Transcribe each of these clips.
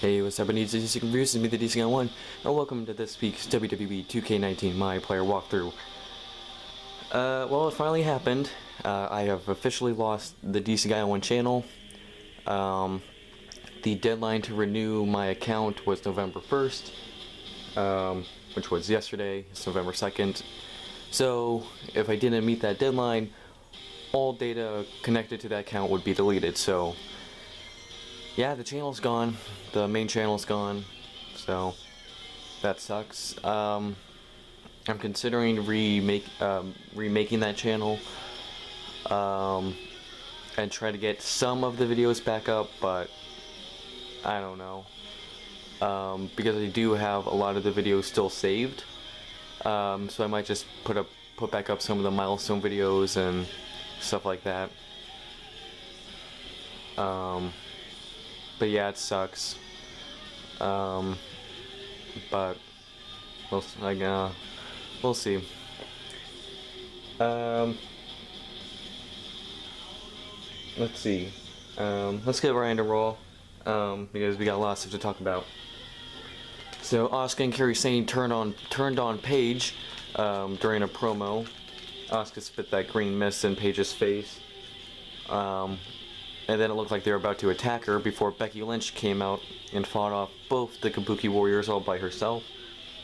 Hey, what's up? I need DC Reviews. This is me, the DC Guy01, and welcome to this week's WWE 2K19 MyPlayer walkthrough. Well, it finally happened. I have officially lost the DC Guy01 channel. The deadline to renew my account was November 1st, which was yesterday. It's November 2nd. So, if I didn't meet that deadline, all data connected to that account would be deleted. So, yeah, the channel's gone. The main channel's gone. So that sucks. I'm considering remaking that channel and try to get some of the videos back up, but I don't know, because I do have a lot of the videos still saved. So I might just put back up some of the milestone videos and stuff like that. But yeah, it sucks. But we'll see. Let's see. Let's get right into Raw, because we got lots of stuff to talk about. So Asuka and Kairi Sane turned on Paige during a promo. Asuka spit that green mist in Paige's face. And then it looked like they were about to attack her before Becky Lynch came out and fought off both the Kabuki Warriors all by herself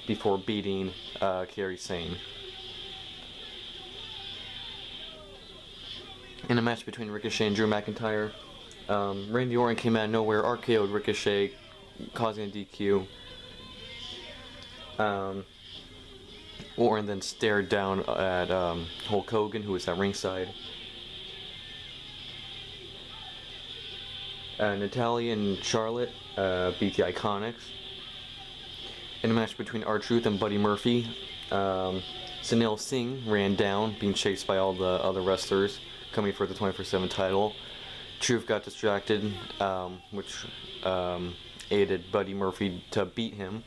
before beating Kairi Sane. In a match between Ricochet and Drew McIntyre, Randy Orton came out of nowhere, RKO'd Ricochet, causing a DQ. Orton then stared down at Hulk Hogan, who was at ringside. Natalya and Charlotte beat the Iconics. In a match between R-Truth and Buddy Murphy, Sunil Singh ran down, being chased by all the other wrestlers coming for the 24/7 title. Truth got distracted, which aided Buddy Murphy to beat him.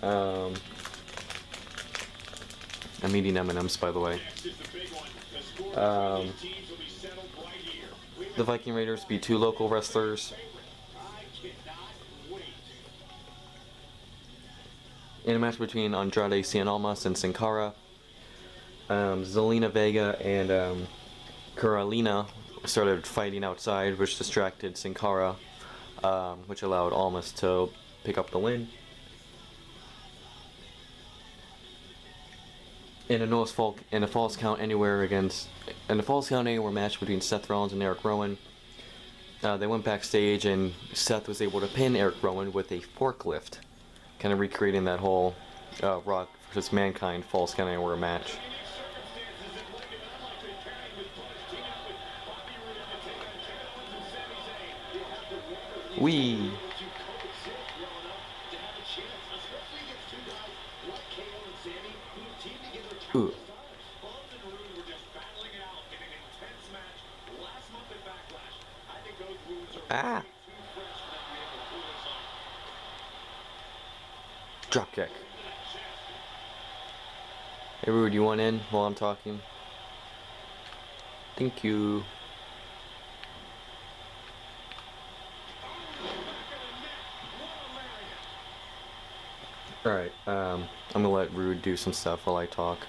I'm eating M&M's, by the way. The Viking Raiders beat two local wrestlers. In a match between Andrade Cien Almas and Sin Cara, Zelina Vega and Carolina started fighting outside, which distracted Sin Cara, which allowed Almas to pick up the win. In a false count anywhere match between Seth Rollins and Eric Rowan, they went backstage and Seth was able to pin Eric Rowan with a forklift, kind of recreating that whole Rock vs. Mankind false count anywhere match. Wee. Ooh. Ah. Dropkick. Hey Rude, you want in while I'm talking? Thank you. Alright, I'm gonna let Rude do some stuff while I talk.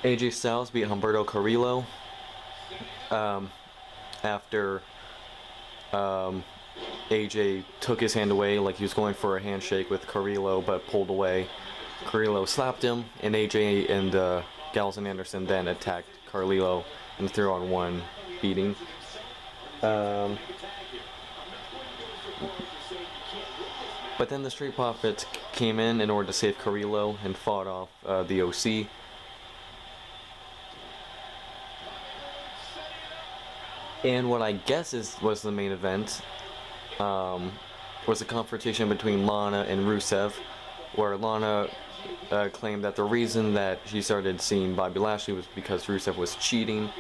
AJ Styles beat Humberto Carrillo after AJ took his hand away, like he was going for a handshake with Carrillo but pulled away. Carrillo slapped him, and AJ and Gallows and Anderson then attacked Carrillo in a 3-on-1 beating. But then the Street Profits came in order to save Carrillo and fought off the OC. And what I guess was the main event was a confrontation between Lana and Rusev, where Lana claimed that the reason that she started seeing Bobby Lashley was because Rusev was cheating.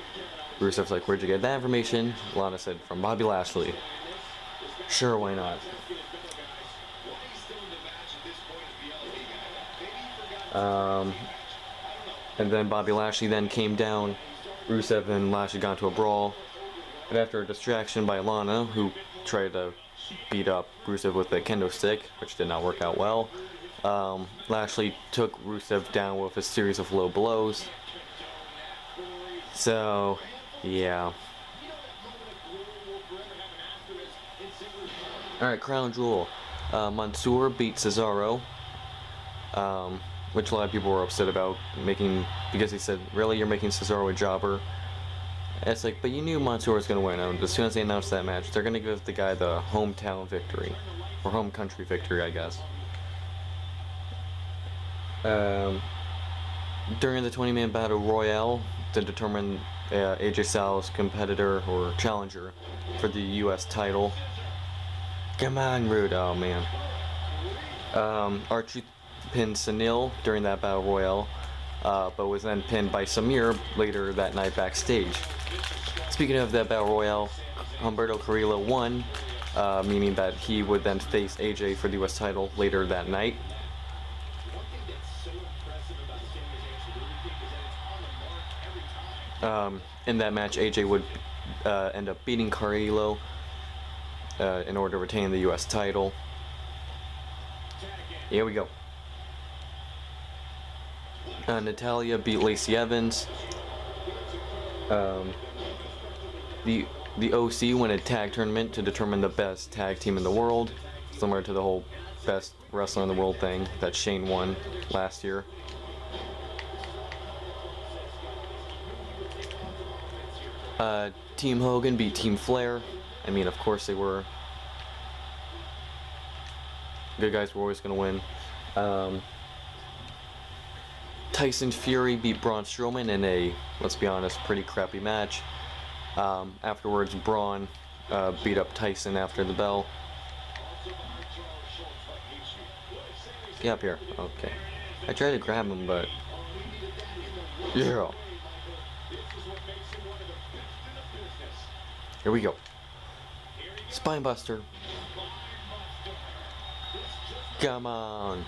Rusev's like, "Where'd you get that information?" Lana said, "From Bobby Lashley." Sure, why not? And then Bobby Lashley then came down Rusev and Lashley got into a brawl, but after a distraction by Lana, who tried to beat up Rusev with a kendo stick, which did not work out well, Lashley took Rusev down with a series of low blows. So, yeah. Alright, Crown Jewel. Mansoor beat Cesaro, which a lot of people were upset about, because he said, really, you're making Cesaro a jobber? And it's like, but you knew Mansoor was going to win. And as soon as they announced that match, they're going to give the guy the hometown victory, or home country victory, I guess. During the 20-man battle royale to determine AJ Styles' competitor or challenger for the U.S. title. Come on, Rude. Oh, man. Archie pinned Sunil during that battle royale, but was then pinned by Samir later that night backstage. Speaking of that battle royale, Humberto Carrillo won, meaning that he would then face AJ for the U.S. title later that night. In that match, AJ would end up beating Carrillo in order to retain the U.S. title. Here we go. Natalya beat Lacey Evans. The OC won a tag tournament to determine the best tag team in the world, similar to the whole best wrestler in the world thing that Shane won last year. Team Hogan beat Team Flair. I mean, of course they were. Good guys were always going to win. Tyson Fury beat Braun Strowman in a, let's be honest, pretty crappy match. Afterwards, Braun beat up Tyson after the bell. Get up here. Okay. I tried to grab him, but... Yeah. Here we go. Spinebuster. Come on.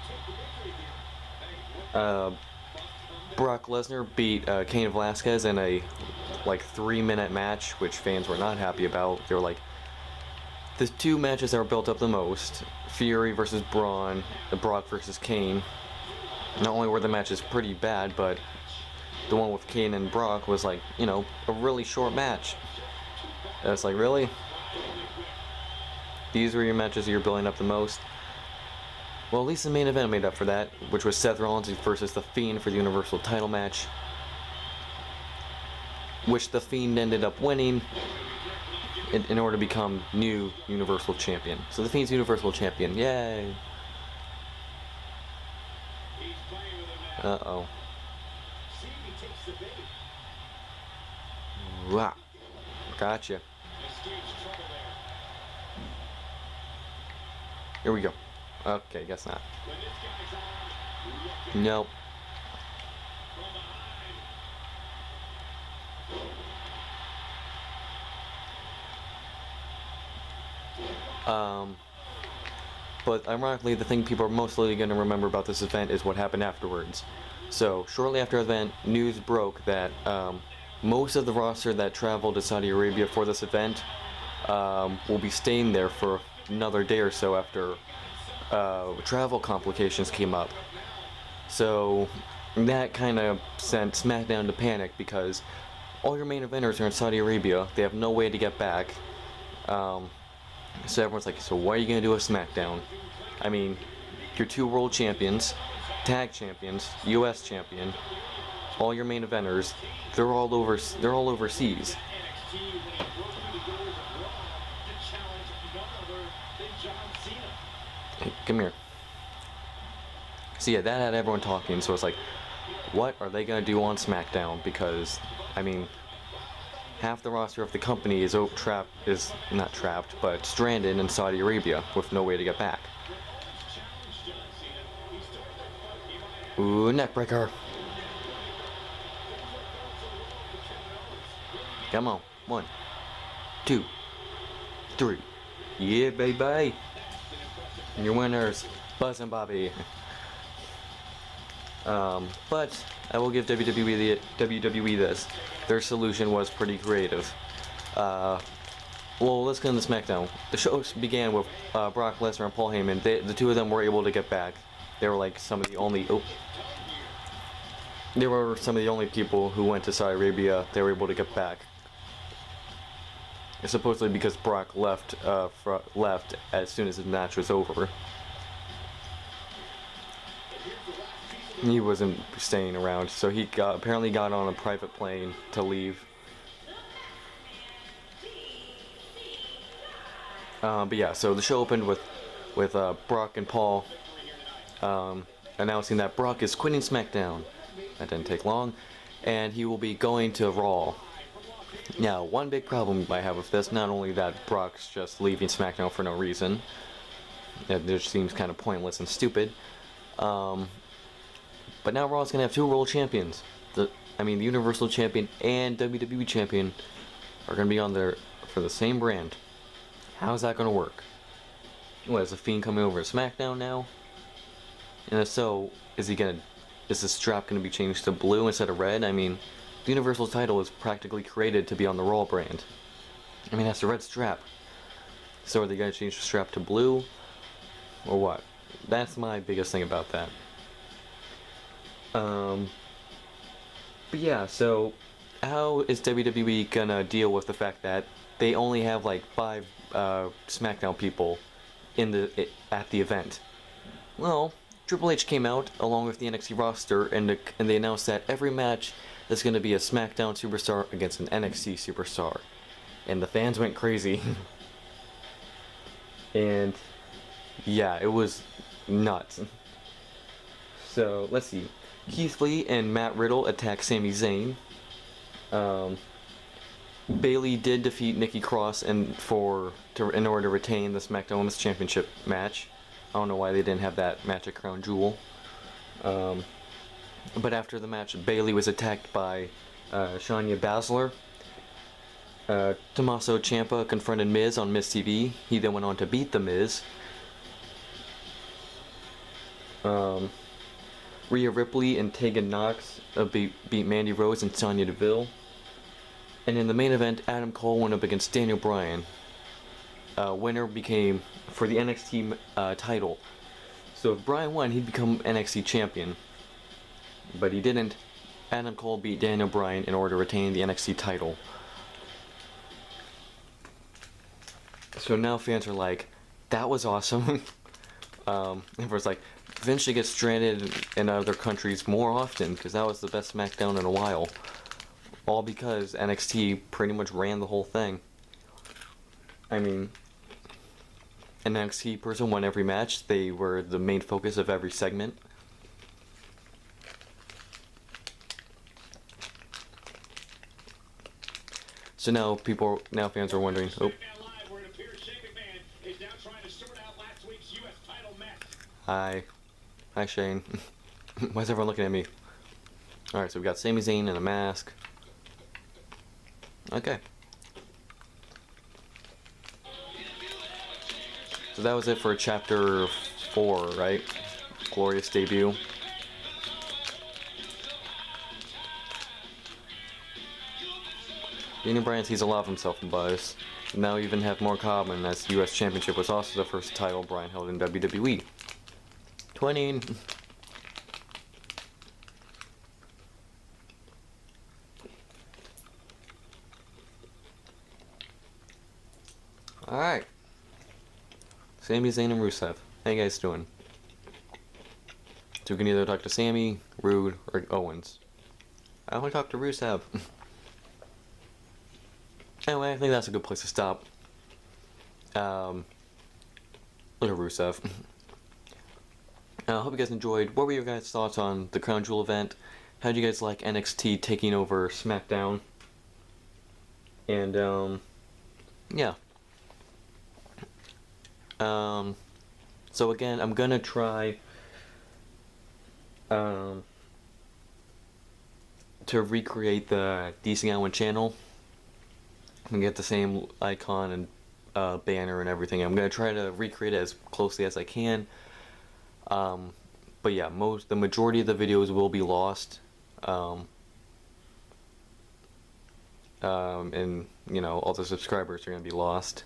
Brock Lesnar beat Cain Velasquez in a 3-minute match, which fans were not happy about. They were like, the two matches that were built up the most, Fury versus Braun, Brock versus Kane. Not only were the matches pretty bad, but the one with Kane and Brock was a really short match. And it's like, really? These were your matches you're building up the most? Well, at least the main event made up for that, which was Seth Rollins versus The Fiend for the Universal title match, which The Fiend ended up winning in order to become new Universal Champion. So The Fiend's Universal Champion, yay! Uh-oh. Wow. Gotcha. Here we go. Okay, guess not. Nope. But ironically, the thing people are mostly going to remember about this event is what happened afterwards. So, shortly after the event, news broke that most of the roster that traveled to Saudi Arabia for this event will be staying there for another day or so after travel complications came up. So that kind of sent SmackDown to panic because all your main eventers are in Saudi Arabia. They have no way to get back. So everyone's like, so what are you going to do with SmackDown? I mean, your two world champions, tag champions, US champion, all your main eventers, they're all overseas. Hey, come here. So yeah, that had everyone talking, so it's like, what are they going to do on SmackDown? Because, I mean, half the roster of the company is not trapped, but stranded in Saudi Arabia with no way to get back. Ooh, neckbreaker. Come on. 1, 2, 3. Yeah, baby. And your winners, Buzz and Bobby. But I will give WWE this. their solution was pretty creative. Well, let's get into SmackDown. The show began with Brock Lesnar and Paul Heyman. The two of them were able to get back. They were like some of the only. They were some of the only people who went to Saudi Arabia. They were able to get back. Supposedly because Brock left as soon as his match was over. He wasn't staying around, so he apparently got on a private plane to leave. But yeah, so the show opened with Brock and Paul announcing that Brock is quitting SmackDown. That didn't take long, and he will be going to Raw. Now, one big problem I have with this, not only that Brock's just leaving SmackDown for no reason, it just seems kind of pointless and stupid, but now Raw's going to have two world champions. The Universal Champion and WWE Champion are going to be on there for the same brand. How's that going to work? What, is The Fiend coming over to SmackDown now? And if so, is the strap going to be changed to blue instead of red? I mean, the Universal title is practically created to be on the Raw brand. I mean, that's the red strap. So are they going to change the strap to blue? Or what? That's my biggest thing about that. But yeah, so how is WWE going to deal with the fact that they only have like 5 SmackDown people at the event? Well, Triple H came out along with the NXT roster and they announced that every match is going to be a SmackDown superstar against an NXT superstar. And the fans went crazy. And yeah, it was nuts. So, let's see. Keith Lee and Matt Riddle attacked Sami Zayn. Bayley did defeat Nikki Cross in order to retain the SmackDown Women's Championship match. I don't know why they didn't have that match at Crown Jewel. But after the match, Bayley was attacked by Shayna Baszler. Tommaso Ciampa confronted Miz on Miz TV. He then went on to beat The Miz. Rhea Ripley and Tegan Nox beat Mandy Rose and Sonya Deville. And in the main event, Adam Cole went up against Daniel Bryan. Winner became for the NXT title. So if Bryan won, he'd become NXT champion. But he didn't. Adam Cole beat Daniel Bryan in order to retain the NXT title. So now fans are like, that was awesome. Everyone's like, Vince should get stranded in other countries more often, because that was the best SmackDown in a while. All because NXT pretty much ran the whole thing. I mean, an NXT person won every match. They were the main focus of every segment. So now fans are wondering, oh. Hi Shane. Why is everyone looking at me? Alright, so we got Sami Zayn in a mask. Okay. So that was it for chapter 4, right? Glorious debut. Daniel Bryan sees a lot of himself in Buzz. Now even have more common, as the US Championship was also the first title Bryan held in WWE. 20. Alright. Sami Zayn and Rusev. How you guys doing? So we can either talk to Sami, Rude, or Owens. I want to talk to Rusev. Anyway, I think that's a good place to stop. Look at Rusev. I hope you guys enjoyed. What were your guys' thoughts on the Crown Jewel event? How did you guys like NXT taking over SmackDown? And, yeah. So again, I'm gonna try, to recreate the DC01 channel and get the same icon and, banner and everything. I'm gonna try to recreate it as closely as I can. But yeah, the majority of the videos will be lost. and you know, all the subscribers are going to be lost.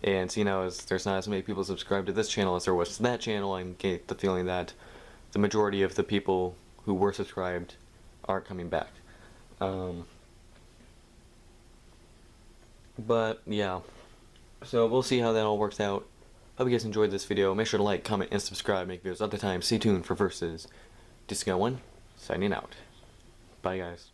And seeing as there's not as many people subscribed to this channel as there was to that channel, I get the feeling that the majority of the people who were subscribed aren't coming back. But yeah, so we'll see how that all works out. Hope you guys enjoyed this video. Make sure to like, comment, and subscribe. Make videos all the time. Stay tuned for Versus. Guy01 signing out. Bye guys.